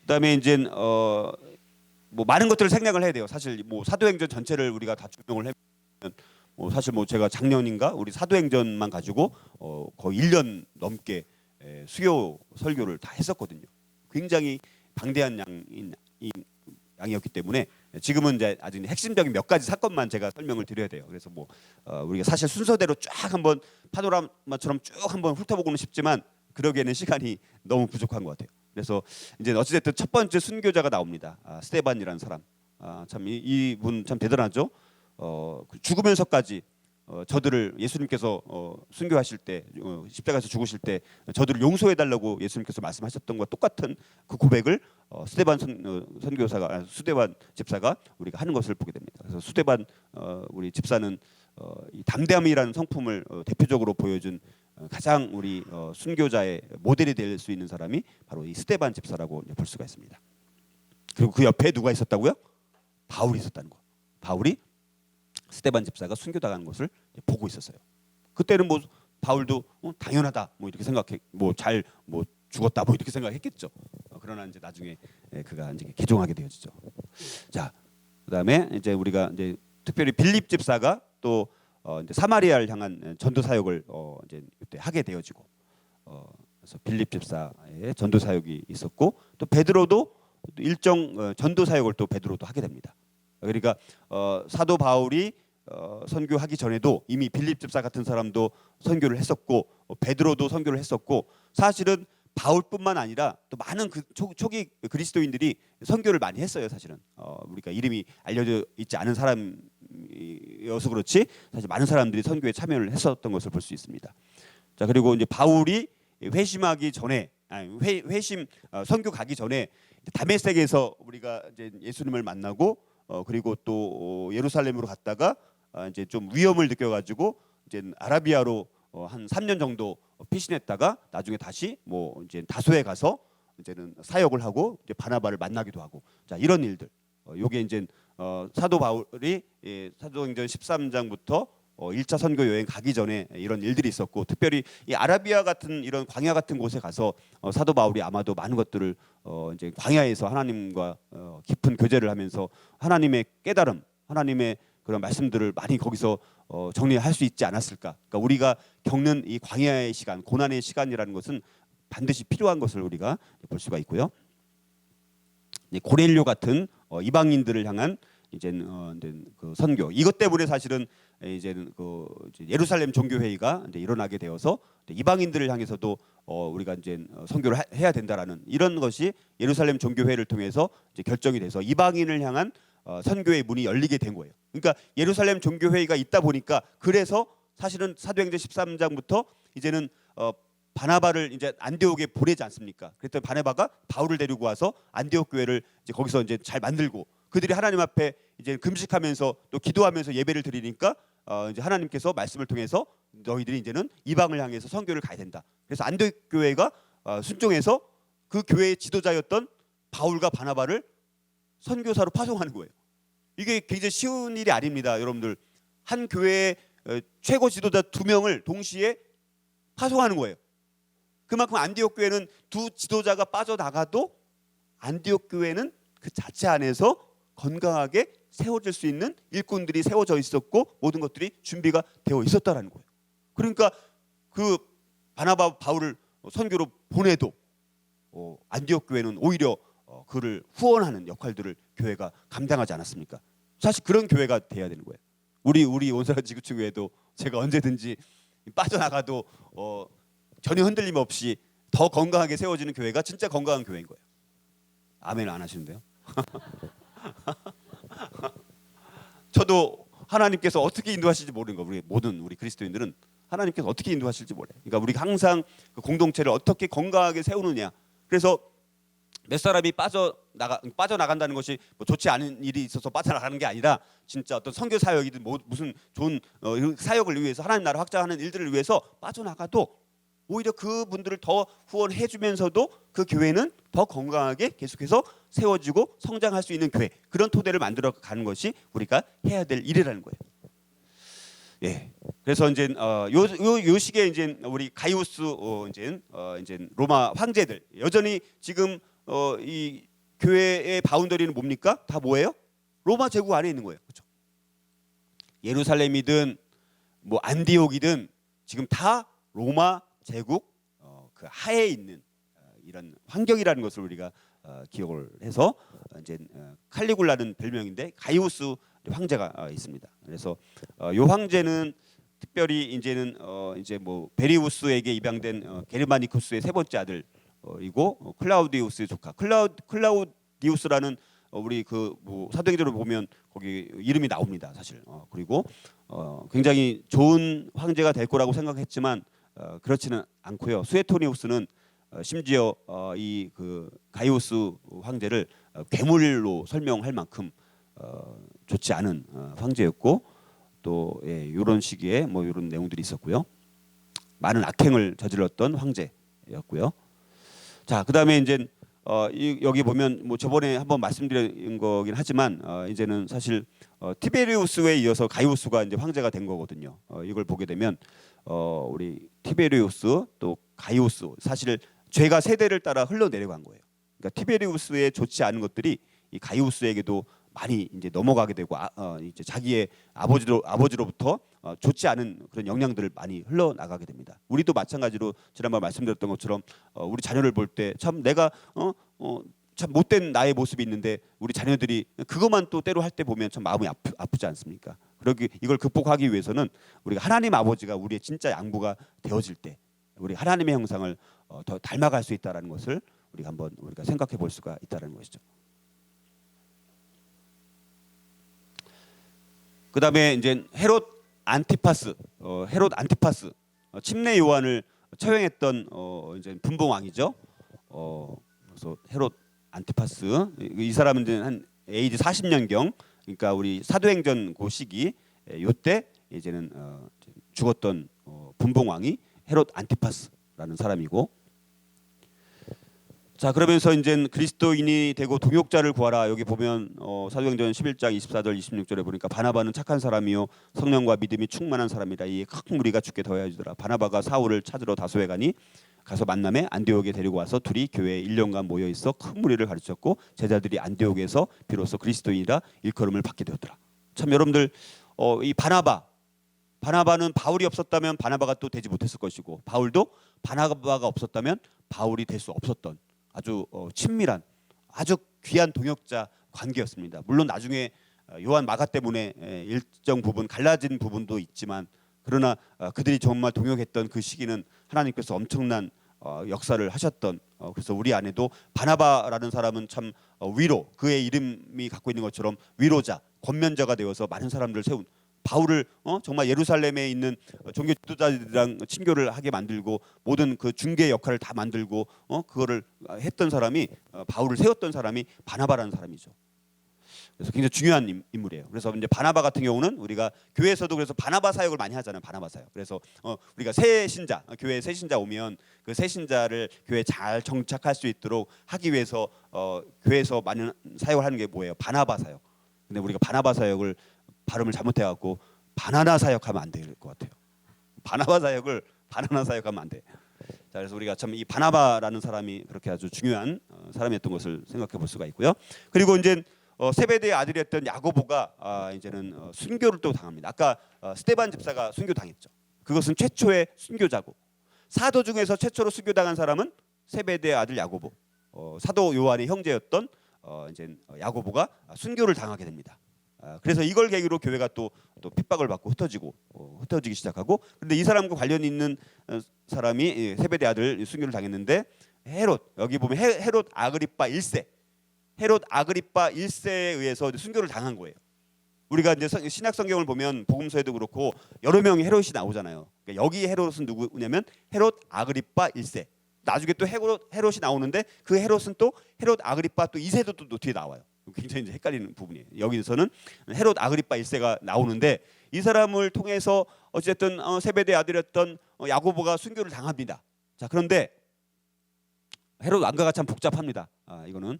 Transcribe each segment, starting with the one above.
그다음에 이제 뭐 많은 것들을 생각을 해야 돼요. 사실 뭐 사도행전 전체를 우리가 다 조명을 해보면 사실 뭐 제가 작년인가 우리 사도행전만 가지고 거의 1년 넘게 수요 설교를 다 했었거든요. 굉장히 방대한 양이었기 때문에 지금은 이제 아주 핵심적인 몇 가지 사건만 제가 설명을 드려야 돼요. 그래서 뭐 우리가 사실 순서대로 쫙 한번 파노라마처럼 쭉 한번 훑어보고는 싶지만 그러기에는 시간이 너무 부족한 것 같아요. 그래서 이제 어찌됐든 첫 번째 순교자가 나옵니다. 스데반이라는 사람. 참 이분 참 대단하죠. 죽으면서까지 저들을 예수님께서 순교하실 때 십자가에서 죽으실 때 저들을 용서해 달라고 예수님께서 말씀하셨던 것과 똑같은 그 고백을 스데반 선교사가 수데반 집사가 우리가 하는 것을 보게 됩니다. 그래서 수데반 우리 집사는 이 담대함이라는 성품을 대표적으로 보여준 가장 우리 순교자의 모델이 될 수 있는 사람이 바로 이 스데반 집사라고 볼 수가 있습니다. 그리고 그 옆에 누가 있었다고요? 바울이 있었다는 거. 바울이 스데반 집사가 순교당하는 것을 보고 있었어요. 그때는 뭐 바울도 당연하다 뭐 이렇게 생각해 뭐 잘 뭐 죽었다 뭐 이렇게 생각했겠죠. 그러나 이제 나중에 그가 이제 개종하게 되어지죠. 자, 그다음에 이제 우리가 이제 특별히 빌립 집사가 또 이제 사마리아를 향한 전도 사역을 이제 그때 하게 되어지고 그래서 빌립 집사의 전도 사역이 있었고 또 베드로도 일정 전도 사역을 또 베드로도 하게 됩니다. 그러니까 사도 바울이 선교하기 전에도 이미 빌립 집사 같은 사람도 선교를 했었고 베드로도 선교를 했었고 사실은 바울뿐만 아니라 또 많은 그 초기 그리스도인들이 선교를 많이 했어요. 사실은 우리가 이름이 알려져 있지 않은 사람이어서 그렇지 사실 많은 사람들이 선교에 참여를 했었던 것을 볼 수 있습니다. 자, 그리고 이제 바울이 회심하기 전에 회심 선교 가기 전에 다메섹에서 우리가 이제 예수님을 만나고 그리고 또 예루살렘으로 갔다가 이제 좀 위험을 느껴가지고 이제 아라비아로 한 3년 정도 피신했다가 나중에 다시 뭐 이제 다소에 가서 이제는 사역을 하고 이제 바나바를 만나기도 하고 자 이런 일들 요게 이제 사도 바울이 사도행전 13장부터 1차 선교 여행 가기 전에 이런 일들이 있었고 특별히 이 아라비아 같은 이런 광야 같은 곳에 가서 사도 바울이 아마도 많은 것들을 이제 광야에서 하나님과 깊은 교제를 하면서 하나님의 깨달음, 하나님의 그런 말씀들을 많이 거기서 정리할 수 있지 않았을까? 그러니까 우리가 겪는 이 광야의 시간, 고난의 시간이라는 것은 반드시 필요한 것을 우리가 볼 수가 있고요. 고넬료 같은 이방인들을 향한 이제 그 선교 이것 때문에 사실은 이제는 그 예루살렘 종교회의가 이제 일어나게 되어서 이방인들을 향해서도 우리가 이제 선교를 해야 된다라는 이런 것이 예루살렘 종교회의를 통해서 이제 결정이 돼서 이방인을 향한 선교의 문이 열리게 된 거예요. 그러니까 예루살렘 종교회의가 있다 보니까 그래서 사실은 사도행전 13장부터 이제는 바나바를 이제 안디옥에 보내지 않습니까? 그랬더니 바나바가 바울을 데리고 와서 안디옥 교회를 이제 거기서 이제 잘 만들고 그들이 하나님 앞에 이제 금식하면서 또 기도하면서 예배를 드리니까 이제 하나님께서 말씀을 통해서 너희들이 이제는 이방을 향해서 선교를 가야 된다. 그래서 안디옥 교회가 순종해서 그 교회의 지도자였던 바울과 바나바를 선교사로 파송하는 거예요. 이게 굉장히 쉬운 일이 아닙니다, 여러분들. 한 교회의 최고 지도자 2명을 동시에 파송하는 거예요. 그만큼 안디옥 교회는 두 지도자가 빠져나가도 안디옥 교회는 그 자체 안에서 건강하게 세워질 수 있는 일꾼들이 세워져 있었고 모든 것들이 준비가 되어 있었다라는 거예요. 그러니까 그 바나바 바울을 선교로 보내도 안디옥 교회는 오히려 그를 후원하는 역할들을 교회가 감당하지 않았습니까? 사실 그런 교회가 돼야 되는 거예요. 우리 온사람 지구촌교회도 제가 언제든지 빠져나가도 전혀 흔들림 없이 더 건강하게 세워지는 교회가 진짜 건강한 교회인 거예요. 아멘 안 하시는데요? 저도 하나님께서 어떻게 인도하실지 모르는 거. 우리 모든 우리 그리스도인들은 하나님께서 어떻게 인도하실지 몰라요. 그러니까 우리가 항상 그 공동체를 어떻게 건강하게 세우느냐. 그래서 몇 사람이 빠져나간다는 것이 뭐 좋지 않은 일이 있어서 빠져나가는 게 아니라 진짜 어떤 선교 사역이든 무슨 좋은 사역을 위해서 하나님 나라 확장하는 일들을 위해서 빠져나가도 오히려 그분들을 더 후원해 주면서도 그 교회는 더 건강하게 계속해서 세워지고 성장할 수 있는 교회, 그런 토대를 만들어 가는 것이 우리가 해야 될 일이라는 거예요. 예. 그래서 이제 요 시기에 이제 우리 가이우스 이제 로마 황제들 여전히 지금 이 교회의 바운더리는 뭡니까? 다 뭐예요? 로마 제국 안에 있는 거예요. 그렇죠? 예루살렘이든 뭐 안디옥이든 지금 다 로마 제국 그 하에 있는 이런 환경이라는 것을 우리가 기억을 해서 이제 칼리굴라는 별명인데 가이우스 황제가 있습니다. 그래서 이 황제는 특별히 이제는 이제 뭐 베리우스에게 입양된 게르마니쿠스의 세 번째 아들이고 클라우디우스의 조카 클라우디우스라는 우리 그 뭐 사도행전을 보면 거기 이름이 나옵니다, 사실. 그리고 굉장히 좋은 황제가 될 거라고 생각했지만 그렇지는 않고요. 수에토니우스는 심지어 이 그 가이우스 황제를 괴물로 설명할 만큼 좋지 않은 황제였고 또 이런 시기에 뭐 이런 내용들이 있었고요. 많은 악행을 저질렀던 황제였고요. 자, 그다음에 이제 여기 보면 뭐 저번에 한번 말씀드린 거긴 하지만 이제는 사실 티베리우스에 이어서 가이우스가 이제 황제가 된 거거든요. 이걸 보게 되면 우리 티베리우스 또 가이우스 사실 죄가 세대를 따라 흘러내려간 거예요. 그러니까 티베리우스의 좋지 않은 것들이 이 가이우스에게도 많이 이제 넘어가게 되고 이제 자기의 아버지로부터 좋지 않은 그런 영향들을 많이 흘러나가게 됩니다. 우리도 마찬가지로 지난번 말씀드렸던 것처럼 우리 자녀를 볼 때 참 내가 참 못된 나의 모습이 있는데 우리 자녀들이 그것만 또 때로 할 때 보면 참 마음이 아프지 않습니까? 그러기 이걸 극복하기 위해서는 우리가 하나님 아버지가 우리의 진짜 양부가 되어질 때 우리 하나님의 형상을 더 닮아갈 수 있다라는 것을 우리가 생각해 볼 수가 있다라는 것이죠. 그다음에 이제 헤롯 안티파스 침례 요한을 처형했던 이제 분봉 왕이죠. 그래서 헤롯 안티파스 이 사람은 이제 한 AD 40년경 그러니까 우리 사도행전 그 시기 요때 이제는 죽었던 분봉 왕이 헤롯 안티파스라는 사람이고 자 그러면서 이제 그리스도인이 되고 동역자를 구하라 여기 보면 사도행전 11장 24절 26절에 보니까 바나바는 착한 사람이요 성령과 믿음이 충만한 사람이라 이에 큰 무리가 죽게 더하여지더라. 바나바가 사울을 찾으러 다소에 가니 가서 만남에 안디옥에 데리고 와서 둘이 교회에 1년간 모여 있어 큰 무리를 가르쳤고 제자들이 안디옥에서 비로소 그리스도인이라 일컬음을 받게 되었더라. 참 여러분들 이 바나바는 바울이 없었다면 바나바가 또 되지 못했을 것이고 바울도 바나바가 없었다면 바울이 될 수 없었던 아주 친밀한 아주 귀한 동역자 관계였습니다. 물론 나중에 요한 마가 때문에 일정 부분 갈라진 부분도 있지만 그러나 그들이 정말 동역했던 그 시기는 하나님께서 엄청난 역사를 하셨던 그래서 우리 안에도 바나바라는 사람은 참 위로 그의 이름이 갖고 있는 것처럼 위로자 권면자가 되어서 많은 사람들을 세운 바울을 정말 예루살렘에 있는 종교 지도자들이랑 친교를 하게 만들고 모든 그 중개 역할을 다 만들고 그거를 했던 사람이 바울을 세웠던 사람이 바나바라는 사람이죠. 그래서 굉장히 중요한 인물이에요. 그래서 이제 바나바 같은 경우는 우리가 교회에서도 그래서 바나바 사역을 많이 하잖아요. 바나바 사역. 그래서 우리가 새 신자 교회에 새 신자 오면 그 새 신자를 교회에 잘 정착할 수 있도록 하기 위해서 교회에서 많은 사역을 하는 게 뭐예요? 바나바 사역. 근데 우리가 바나바 사역을 발음을 잘못해갖고 바나나 사역하면 안 될 것 같아요. 바나바 사역을 바나나 사역하면 안 돼. 자, 그래서 우리가 참 이 바나바라는 사람이 그렇게 아주 중요한 사람이었던 것을 생각해 볼 수가 있고요. 그리고 이제 세베대의 아들이었던 야고보가 이제는 순교를 또 당합니다. 아까 스데반 집사가 순교당했죠. 그것은 최초의 순교자고 사도 중에서 최초로 순교당한 사람은 세베대의 아들 야고보. 사도 요한의 형제였던 이제 야고보가 순교를 당하게 됩니다. 그래서 이걸 계기로 교회가 또 핍박을 받고 흩어지기 시작하고 그런데 이 사람과 관련이 있는 사람이 세베대 아들 순교를 당했는데 헤롯 여기 보면 헤롯 아그리파 1세 헤롯 아그리파 1세에 의해서 순교를 당한 거예요. 우리가 이제 신약 성경을 보면 복음서에도 그렇고 여러 명의 헤롯이 나오잖아요. 그러니까 여기 헤롯은 누구냐면 헤롯 아그리파 1세. 나중에 또 헤롯이 나오는데 그 헤롯은 또 헤롯 아그리파 또 2세도 또 뒤에 나와요. 굉장히 이제 헷갈리는 부분이에요. 여기서는 헤롯 아그리파 1세가 나오는데 이 사람을 통해서 어쨌든 세베대 아들이었던 야고보가 순교를 당합니다. 자 그런데 헤롯 왕가가 참 복잡합니다. 이거는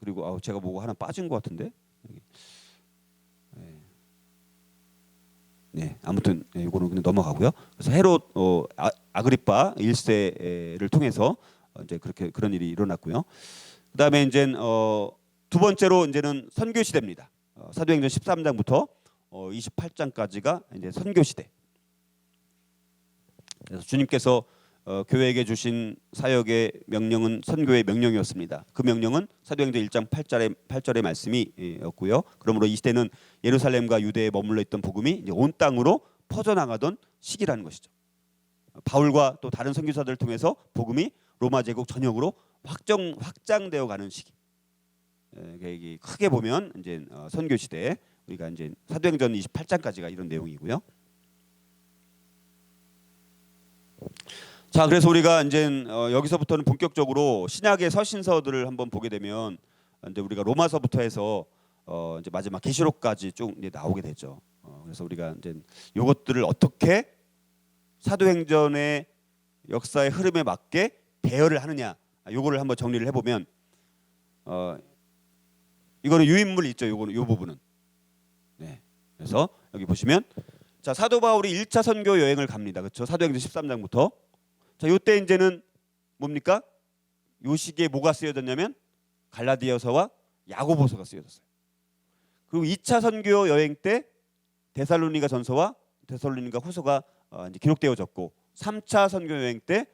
그리고 제가 뭐가 하나 빠진 것 같은데. 네, 아무튼 이거는 그냥 넘어가고요. 그래서 헤롯 아그리파 1세를 통해서 이제 그런 일이 일어났고요. 그다음에 이제 두 번째로 이제는 선교 시대입니다. 사도행전 13장부터 28장까지가 이제 선교 시대. 그래서 주님께서 교회에게 주신 사역의 명령은 선교의 명령이었습니다. 그 명령은 사도행전 1장 8절의 말씀이었고요. 그러므로 이 시대는 예루살렘과 유대에 머물러 있던 복음이 이제 온 땅으로 퍼져나가던 시기라는 것이죠. 바울과 또 다른 선교사들을 통해서 복음이 로마 제국 전역으로 확장되어 가는 시기. 크게 보면 이제 선교 시대, 우리가 이제 사도행전 28장까지가 이런 내용이고요. 자, 그래서 우리가 이제 여기서부터는 본격적으로 신약의 서신서들을 한번 보게 되면 이제 우리가 로마서부터 해서 이제 마지막 계시록까지 쭉 이제 나오게 되죠. 그래서 우리가 이제 이것들을 어떻게 사도행전의 역사의 흐름에 맞게 대여를 하느냐, 요거를 한번 정리를 해보면 이거는 유인물 있죠. 요 부분은. 네. 그래서 여기 보시면 자, 사도 바울이 1차 선교 여행을 갑니다. 그렇죠? 사도행전 13장부터. 자, 요때 이제는 뭡니까? 요 시기에 뭐가 쓰여졌냐면 갈라디아서와 야고보서가 쓰여졌어요. 그리고 2차 선교 여행 때 데살로니가 전서와 데살로니가 후서가 이제 기록되어졌고 3차 선교 여행 때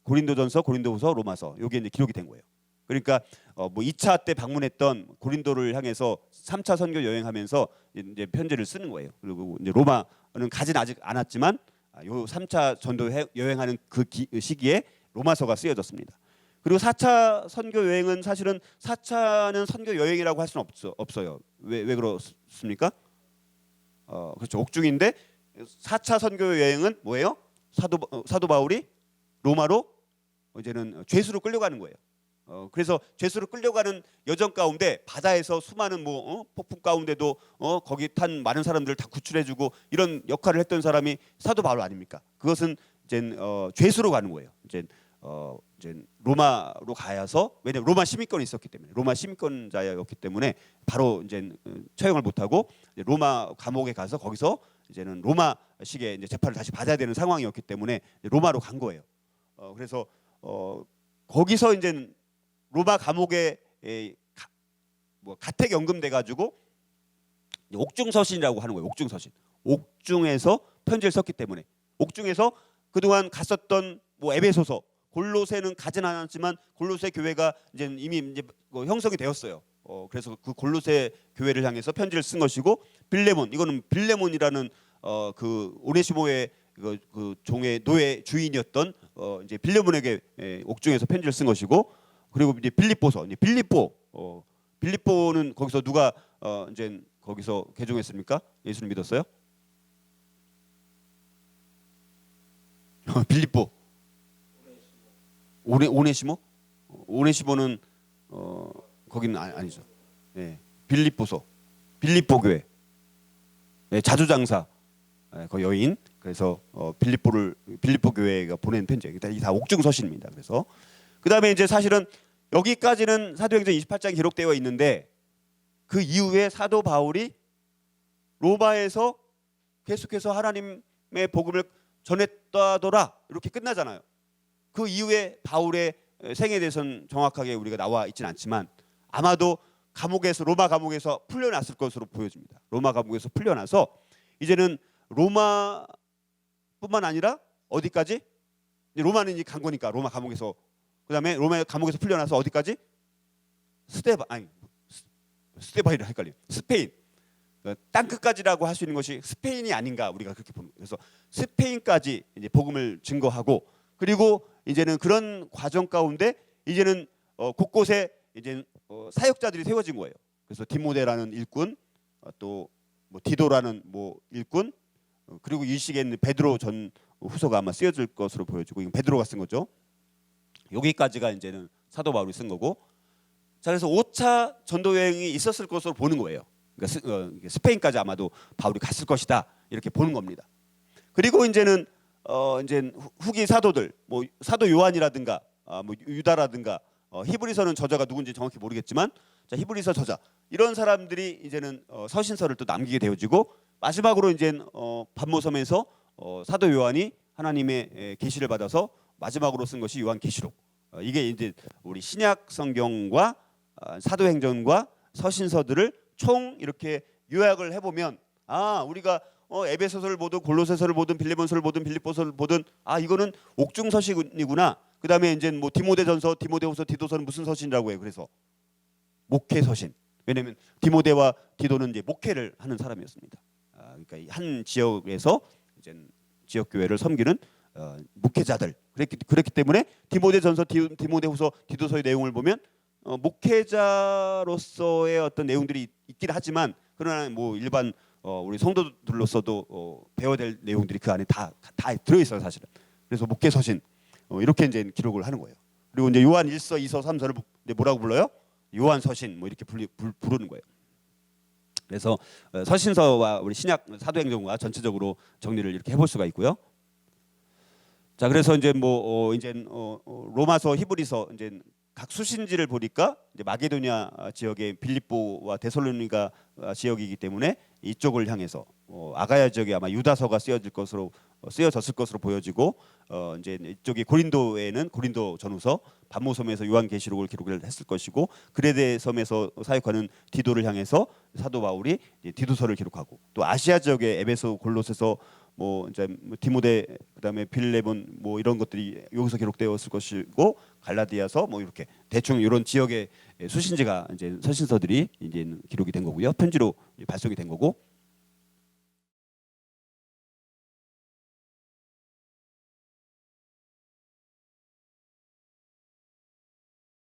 고린도전서, 고린도후서, 로마서 요게 이제 기록이 된 거예요. 그러니까 뭐 2차 때 방문했던 고린도를 향해서 3차 선교 여행하면서 이제 편지를 쓰는 거예요. 그리고 이제 로마는 가진 아직 않았지만 요 3차 전도 여행하는 그 시기에 로마서가 쓰여졌습니다. 그리고 4차 선교 여행은 사실은 4차는 선교 여행이라고 할 수는 없어요. 왜 그렇습니까? 그렇죠. 옥중인데 4차 선교 여행은 뭐예요? 사도 바울이 로마로 이제는 죄수로 끌려가는 거예요. 그래서 죄수로 끌려가는 여정 가운데 바다에서 수많은 폭풍 가운데도 거기 탄 많은 사람들을 다 구출해주고 이런 역할을 했던 사람이 사도 바울 아닙니까? 그것은 이제 죄수로 가는 거예요. 이제 로마로 가야서 왜냐면 로마 시민권이 있었기 때문에 로마 시민권자였기 때문에 바로 이제 처형을 못하고 로마 감옥에 가서 거기서 이제는 로마식의 이제 재판을 다시 받아야 되는 상황이었기 때문에 로마로 간 거예요. 그래서 거기서 이제 로마 감옥에 가택 연금돼 가지고 옥중서신이라고 하는 거예요. 옥중서신. 옥중에서 편지를 썼기 때문에 옥중에서 그동안 갔었던 에베소서, 골로새는 가진 않았지만 골로새 교회가 이제 이미 이제 형성이 되었어요. 그래서 그 골로새 교회를 향해서 편지를 쓴 것이고 빌레몬, 이거는 빌레몬이라는 그 오네시모의 그 종의 노예 주인이었던 이제 빌레몬에게 옥중에서 편지를 쓴 것이고, 그리고 이제 빌립보서, 이제 빌립보는 거기서 누가 이제 거기서 개종했습니까? 예수를 믿었어요? 빌립보. 오네시모는 거기는 아니죠. 예, 빌립보서, 빌립보 교회, 예, 자주장사, 그 여인. 그래서 빌립보 교회가 보낸 편지예요. 이게 다 옥중 서신입니다. 그래서 그 다음에 이제 사실은 여기까지는 사도행전 28장 기록되어 있는데 그 이후에 사도 바울이 로마에서 계속해서 하나님의 복음을 전했다더라 이렇게 끝나잖아요. 그 이후에 바울의 생애에 대해서는 정확하게 우리가 나와 있지는 않지만 아마도 로마 감옥에서 풀려났을 것으로 보여집니다. 로마 감옥에서 풀려나서 이제는 로마뿐만 아니라 어디까지? 로마는 이제 간 거니까 로마 감옥에서, 그다음에 로마 감옥에서 풀려나서 어디까지? 스테반이라 헷갈려. 스페인. 땅 끝까지라고 할 수 있는 것이 스페인이 아닌가, 우리가 그렇게 보는 거예요. 그래서 스페인까지 이제 복음을 증거하고, 그리고 이제는 그런 과정 가운데 이제는 곳곳에 이제 사역자들이 세워진 거예요. 그래서 디모데라는 일꾼, 또 디도라는 일꾼, 그리고 이 시기에 있는 베드로 전 후서가 아마 쓰여질 것으로 보여지고, 이건 베드로가 쓴 거죠. 여기까지가 이제는 사도 바울이 쓴 거고, 자, 그래서 5차 전도 여행이 있었을 것으로 보는 거예요. 그러니까 스페인까지 아마도 바울이 갔을 것이다 이렇게 보는 겁니다. 그리고 이제는 이제 후기 사도들, 사도 요한이라든가 유다라든가 히브리서는 저자가 누군지 정확히 모르겠지만, 자, 히브리서 저자 이런 사람들이 이제는 서신서를 또 남기게 되어지고, 마지막으로 이제 반모섬에서 사도 요한이 하나님의 계시를 받아서 마지막으로 쓴 것이 요한계시록. 이게 이제 우리 신약 성경과 사도행전과 서신서들을 총 이렇게 요약을 해보면 우리가 에베소서를 보든 골로새서를 보든 빌레몬서를 보든 빌립보서를 보든 이거는 옥중 서신이구나. 그다음에 이제 뭐 디모데전서, 디모데후서, 디도서는 무슨 서신이라고 해요. 그래서 목회 서신. 왜냐하면 디모데와 디도는 이제 목회를 하는 사람이었습니다. 그러니까 한 지역에서 이제 지역 교회를 섬기는 목회자들. 그랬기 때문에 디모데전서, 디모데후서, 디도서의 내용을 보면 목회자로서의 어떤 내용들이 있긴 하지만 그러나 뭐 일반 우리 성도들로서도 배워야 될 내용들이 그 안에 다 들어 있어요, 사실은. 그래서 목회 서신 이렇게 이제 기록을 하는 거예요. 그리고 이제 요한 1서, 2서, 3서를 뭐라고 불러요? 요한 서신 뭐 이렇게 부르는 거예요. 그래서 서신서와 우리 신약 사도행전과 전체적으로 정리를 이렇게 해볼 수가 있고요. 자, 그래서 이제 뭐 이제 로마서, 히브리서 이제 각 수신지를 보니까 이제 마게도냐 지역의 빌립보와 데살로니가 지역이기 때문에 이쪽을 향해서 아가야 지역에 아마 유다서가 쓰여졌을 것으로 보여지고 이제 이쪽이 고린도에는 고린도 전후서, 반모섬에서 요한계시록을 기록을 했을 것이고 그레데 섬에서 사역하는 디도를 향해서 사도 바울이 디도서를 기록하고 또 아시아 지역의 에베소, 골로새서 뭐 이제 디모데 그다음에 빌레몬 뭐 이런 것들이 여기서 기록되었을 것이고 갈라디아서 뭐 이렇게 대충 이런 지역의 수신지가 이제 서신서들이 이제 기록이 된 거고요. 편지로 발송이 된 거고